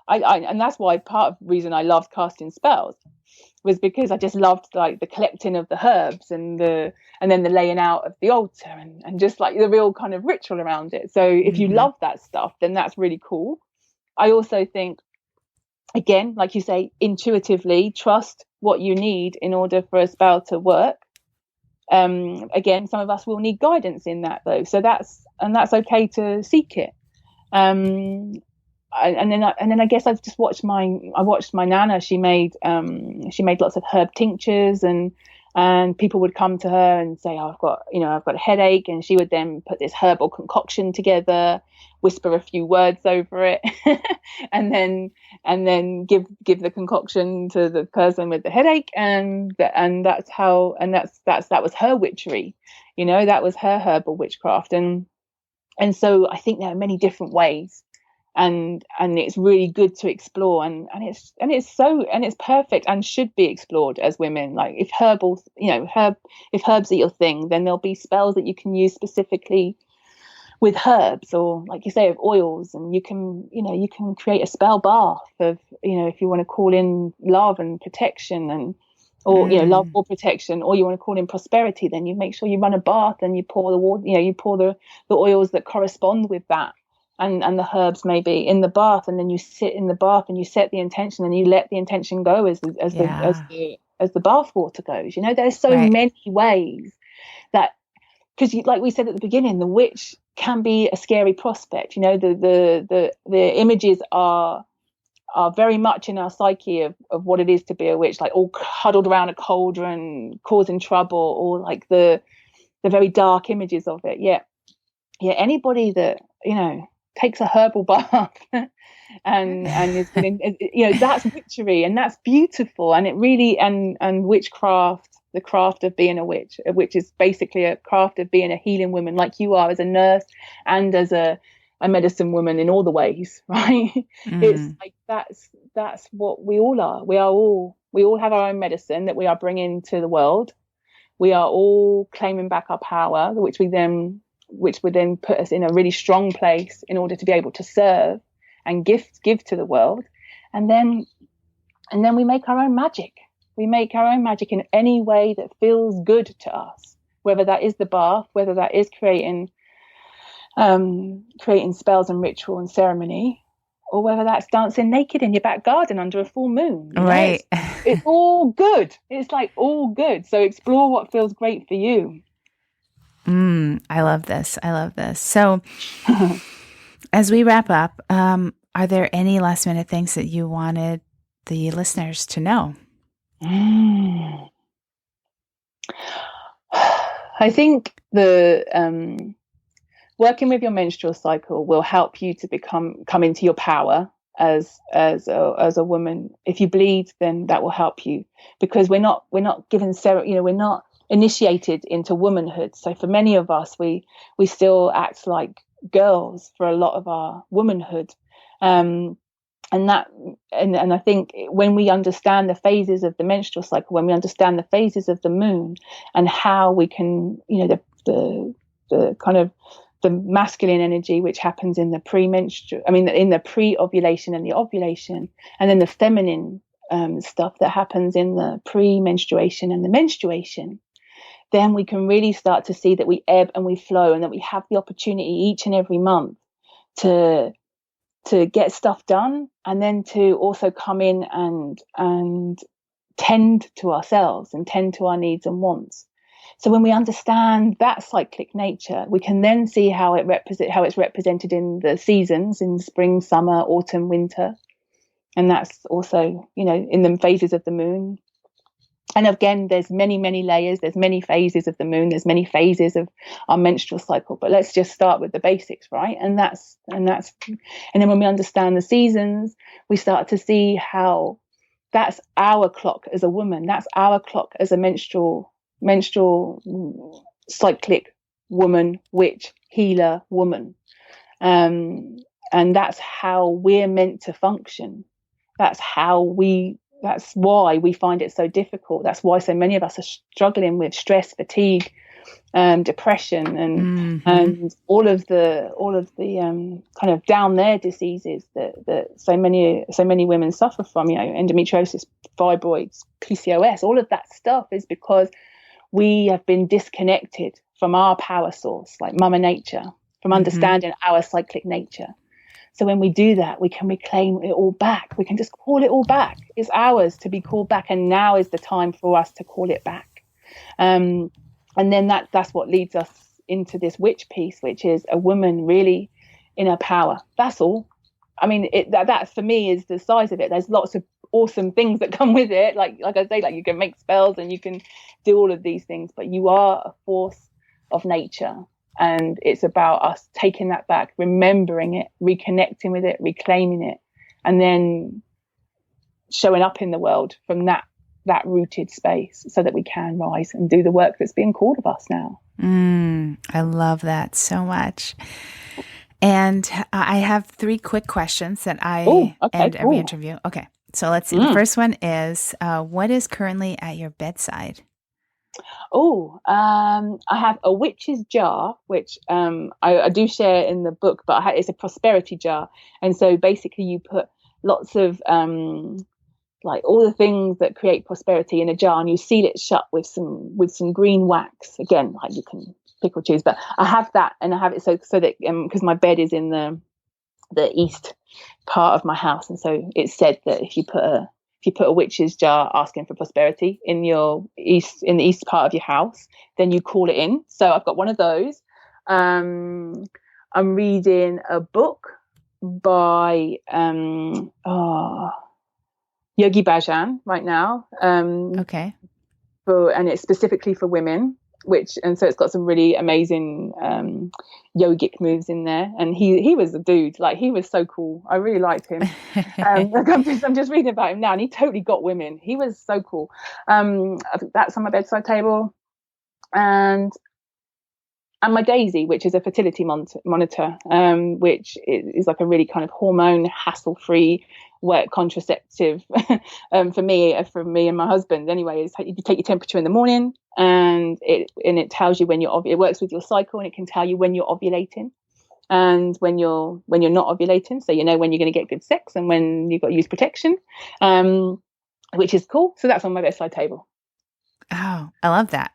and that's why part of the reason I loved casting spells was because I just loved the collecting of the herbs and then the laying out of the altar and just the real kind of ritual around it. So if you love that stuff, then that's really cool. I also think, again, like you say, intuitively trust what you need in order for a spell to work. Again, some of us will need guidance in that though. So that's okay to seek it. And then I guess I've just watched my nana. She made lots of herb tinctures, and people would come to her and say, oh, I've got a headache, and she would then put this herbal concoction together, whisper a few words over it, and then give the concoction to the person with the headache, and that was her witchery, that was her herbal witchcraft, and so I think there are many different ways. And it's really good to explore, and it's perfect and should be explored as women. If if herbs are your thing, then there'll be spells that you can use specifically with herbs, or like you say, of oils, and you can create a spell bath of, if you want to call in love and protection, or love or protection, or you want to call in prosperity, then you make sure you run a bath and you pour the water, you pour the oils that correspond with that. And the herbs maybe in the bath, and then you sit in the bath and you set the intention, and you let the intention go as the bath water goes. There's so many ways that, because like we said at the beginning, the witch can be a scary prospect. The images are very much in our psyche of what it is to be a witch, all huddled around a cauldron causing trouble, or the very dark images of it. Yeah, anybody that takes a herbal bath and is that's witchery, and that's beautiful, and it really and witchcraft, the craft of being a witch, which is basically a craft of being a healing woman, like you are as a nurse and as a medicine woman in all the ways, right? It's that's what we all are. We all have our own medicine that we are bringing to the world. We are all claiming back our power, which would then put us in a really strong place in order to be able to serve and give to the world. And then we make our own magic. We make our own magic in any way that feels good to us, whether that is the bath, whether that is creating spells and ritual and ceremony, or whether that's dancing naked in your back garden under a full moon. Right. It's all good. It's all good. So explore what feels great for you. I love this. I love this. So as we wrap up, are there any last minute things that you wanted the listeners to know? I think the working with your menstrual cycle will help you to come into your power as a woman. If you bleed, then that will help you, because we're not given we're not initiated into womanhood. So for many of us, we still act like girls for a lot of our womanhood. And I think when we understand the phases of the menstrual cycle, when we understand the phases of the moon and how we can, the kind of the masculine energy, which happens in the in the pre-ovulation and the ovulation, and then the feminine stuff that happens in the pre-menstruation and the menstruation, then we can really start to see that we ebb and we flow, and that we have the opportunity each and every month to get stuff done, and then to also come in and tend to ourselves and tend to our needs and wants. So when we understand that cyclic nature, we can then see how it's represented in the seasons, in spring, summer, autumn, winter. And that's also, in the phases of the moon. And again, there's many, many layers. There's many phases of the moon. There's many phases of our menstrual cycle. But let's just start with the basics, right? And then when we understand the seasons, we start to see how that's our clock as a woman. That's our clock as a menstrual cyclic woman, witch, healer woman. And that's how we're meant to function. That's why we find it so difficult. That's why so many of us are struggling with stress, fatigue, depression, and all of the kind of down there diseases that so many women suffer from. Endometriosis, fibroids, PCOS. All of that stuff is because we have been disconnected from our power source, like Mama Nature, from understanding our cyclic nature. So when we do that, we can reclaim it all back. We can just call it all back. It's ours to be called back, and now is the time for us to call it back. And then that's what leads us into this witch piece, which is a woman really in her power. That's all. I mean, that for me is the size of it. There's lots of awesome things that come with it. Like I say, like you can make spells and you can do all of these things, but you are a force of nature. And it's about us taking that back, remembering it, reconnecting with it, reclaiming it, and then showing up in the world from that rooted space so that we can rise and do the work that's being called of us now. I love that so much. And I have 3 quick questions that I end every interview. Okay, so let's see. The first one is, what is currently at your bedside? I have a witch's jar, which I do share in the book, but it's a prosperity jar. And so basically you put lots of like all the things that create prosperity in a jar, and you seal it shut with some green wax. Again, like you can pick or choose, but I have that, and I have it so that because my bed is in the east part of my house, and so it's said that if you put a witch's jar asking for prosperity in the east part of your house, then you call it in. So I've got one of those. I'm reading a book by Yogi Bhajan right now. Okay. And it's specifically for women, and so it's got some really amazing yogic moves in there. And he was a dude, like he was so cool. I really liked him. I'm just reading about him now, and he totally got women. He was so cool. I think that's on my bedside table, and my Daisy, which is a fertility monitor, which is like a really kind of hormone hassle-free work contraceptive for me and my husband. Anyway, is you take your temperature in the morning, and it tells you when it works with your cycle, and it can tell you when you're ovulating and when you're not ovulating, so you know when you're going to get good sex and when you've got to use protection, which is cool. So that's on my bedside table. Oh, I love that.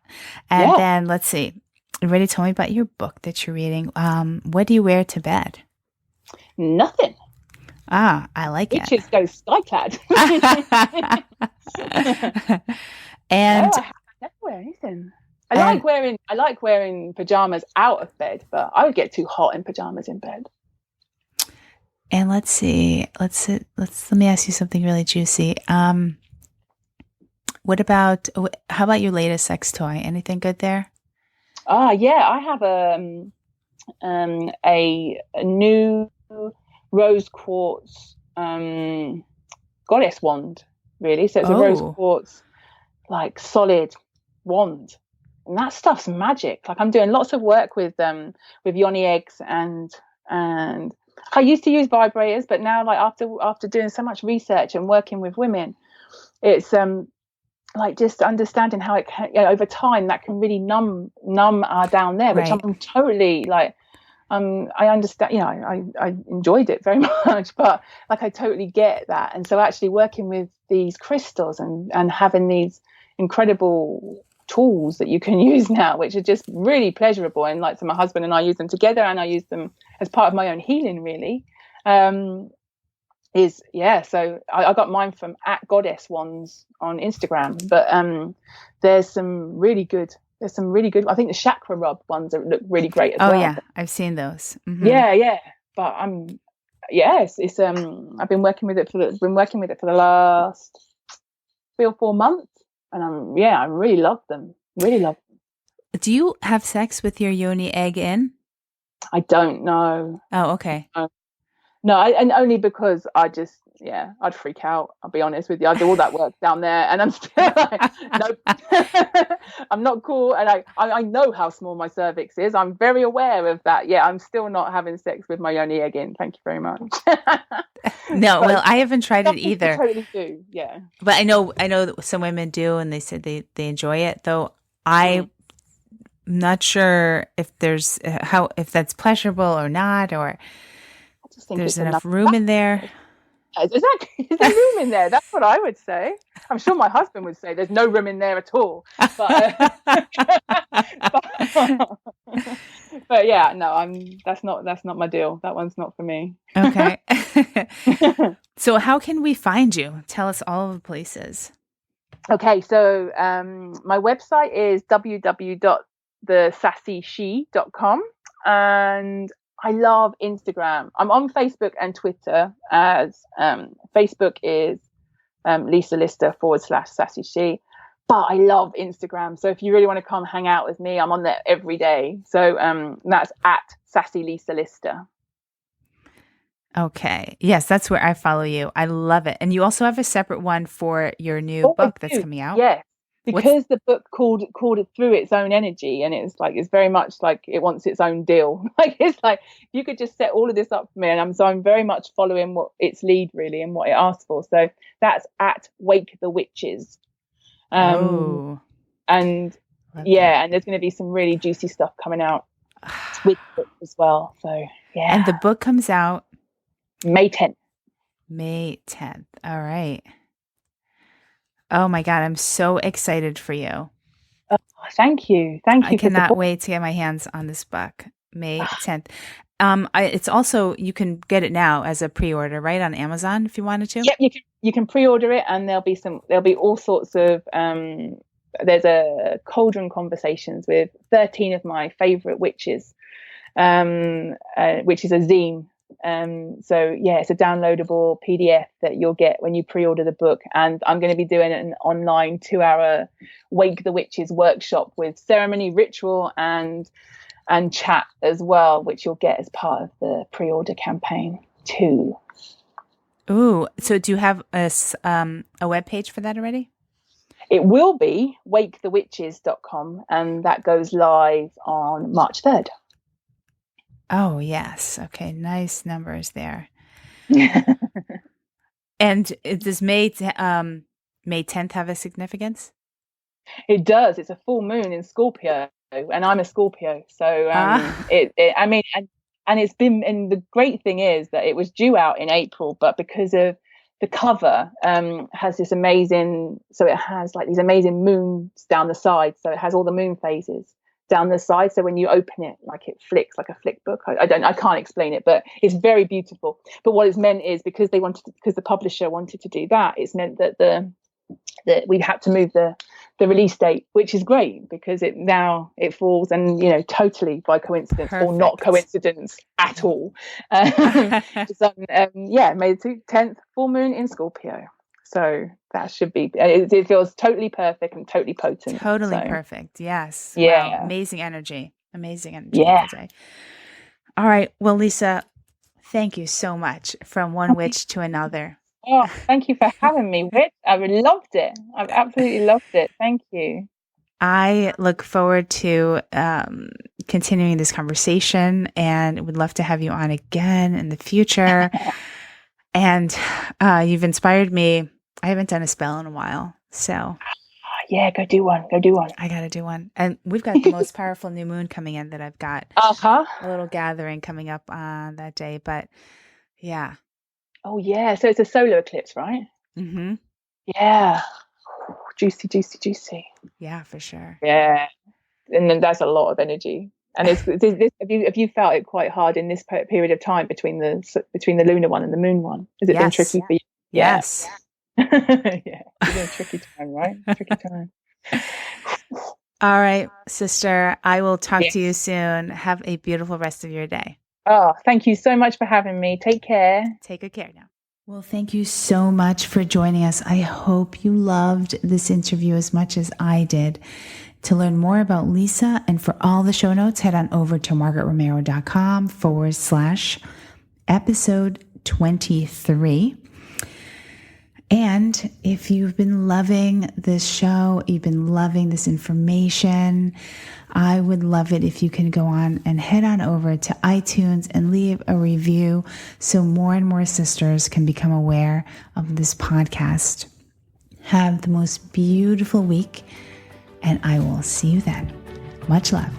And then let's see. You already told me about your book that you're reading. What do you wear to bed? Nothing. Ah, I like it. Witches go skyclad. And no, I never wear anything. I like wearing pajamas out of bed, but I would get too hot in pajamas in bed. And let's see. Let me ask you something really juicy. How about your latest sex toy? Anything good there? Yeah, I have a new rose quartz goddess wand, really. So it's a rose quartz, like, solid wand, and that stuff's magic. Like, I'm doing lots of work with yoni eggs, and I used to use vibrators, but now, like, after doing so much research and working with women, it's like, just understanding how it can, over time, that can really numb down there, which I'm totally, like, I understand, I enjoyed it very much, but, like, I totally get that. And so actually working with these crystals and having these incredible tools that you can use now, which are just really pleasurable. And, like, so my husband and I use them together, and I use them as part of my own healing, really. So I got mine from @goddesswands on Instagram, but there's some really good, I think the chakra rub ones look really great as well. Oh yeah, I've seen those. Mm-hmm. Yeah, but it's I've been working with it for the last 3 or 4 months, and I really love them. Do you have sex with your yoni egg in? I don't know. Oh, okay. No, and only because I'd freak out. I'll be honest with you. I do all that work down there, and I'm still like, nope, I'm not cool. And I know how small my cervix is. I'm very aware of that. Yeah, I'm still not having sex with my yoni egg in. Thank you very much. No, well, I haven't tried it either. I totally do. Yeah, but I know that some women do, and they said they enjoy it. Though I'm not sure if there's if that's pleasurable or not, or there's enough room in there. Exactly. Is there room in there? That's what I would say. I'm sure my husband would say there's no room in there at all. But, but yeah, no, that's not my deal. That one's not for me. Okay. So how can we find you? Tell us all of the places. Okay, so my website is www.thesassyshe.com, and I love Instagram. I'm on Facebook and Twitter as Facebook is Lisa Lister /Sassy She. But I love Instagram. So if you really want to come hang out with me, I'm on there every day. So that's @SassyLisaLister. Okay. Yes, that's where I follow you. I love it. And you also have a separate one for your new book that's coming out. Yeah. Because the book called it Through Its Own Energy, and it's very much like it wants its own deal. Like, it's like, you could just set all of this up for me, and I'm very much following what its lead, really, and what it asks for. So that's @Wake the Witches. And and there's going to be some really juicy stuff coming out with the book as well. So yeah. And the book comes out May 10th. May 10th. All right. Oh my God, I'm so excited for you. Oh, thank you. I cannot wait to get my hands on this book, May 10th. It's also, you can get it now as a pre-order, right, on Amazon if you wanted to? Yep, you can pre-order it, and there'll be all sorts of there's a cauldron conversations with 13 of my favorite witches, which is a zine. So yeah, it's a downloadable PDF that you'll get when you pre-order the book, and I'm going to be doing an online 2-hour Wake the Witches workshop with ceremony, ritual, and chat as well, which you'll get as part of the pre-order campaign too. Ooh, so do you have a web page for that already? It will be wakethewitches.com, and that goes live on March 3rd. Oh, yes. Okay. Nice numbers there. And does May 10th have a significance? It does. It's a full moon in Scorpio, and I'm a Scorpio. So it's been, and the great thing is that it was due out in April, but because of the cover has this amazing, so it has like these amazing moons down the side. So it has all the moon phases down the side, so when you open it, like, it flicks like a flick book. I can't explain it, but it's very beautiful. But what it's meant is, because the publisher wanted to do that, it's meant that the that we'd had to move the release date, which is great because it falls, and totally by coincidence. Perfect. Or not coincidence at all. It's on May the 10th, full moon in Scorpio. So that should be, it feels totally perfect and totally potent. Totally perfect. Yes. Yeah. Wow. Amazing energy. Yeah. Today. All right. Well, Lisa, thank you so much. From one witch to another. Oh, thank you for having me, Witch. I've loved it. I've absolutely loved it. Thank you. I look forward to continuing this conversation, and would love to have you on again in the future. And you've inspired me. I haven't done a spell in a while, so yeah, go do one. I gotta do one. And we've got the most powerful new moon coming in that I've got a little gathering coming up on that day. But yeah. Oh yeah, so it's a solar eclipse, right? Mm-hmm. Yeah. Juicy. Yeah, for sure. Yeah, and then that's a lot of energy. And have you felt it quite hard in this period of time between the lunar one and the moon one? Has it been tricky for you? Yes. Yeah, it's been a tricky time, right? Tricky time. All right, sister. I will talk to you soon. Have a beautiful rest of your day. Oh, thank you so much for having me. Take care. Take good care now. Well, thank you so much for joining us. I hope you loved this interview as much as I did. To learn more about Lisa and for all the show notes, head on over to margaretromero.com/episode 23. And if you've been loving this show, you've been loving this information, I would love it if you can go on and head on over to iTunes and leave a review so more and more sisters can become aware of this podcast. Have the most beautiful week, and I will see you then. Much love.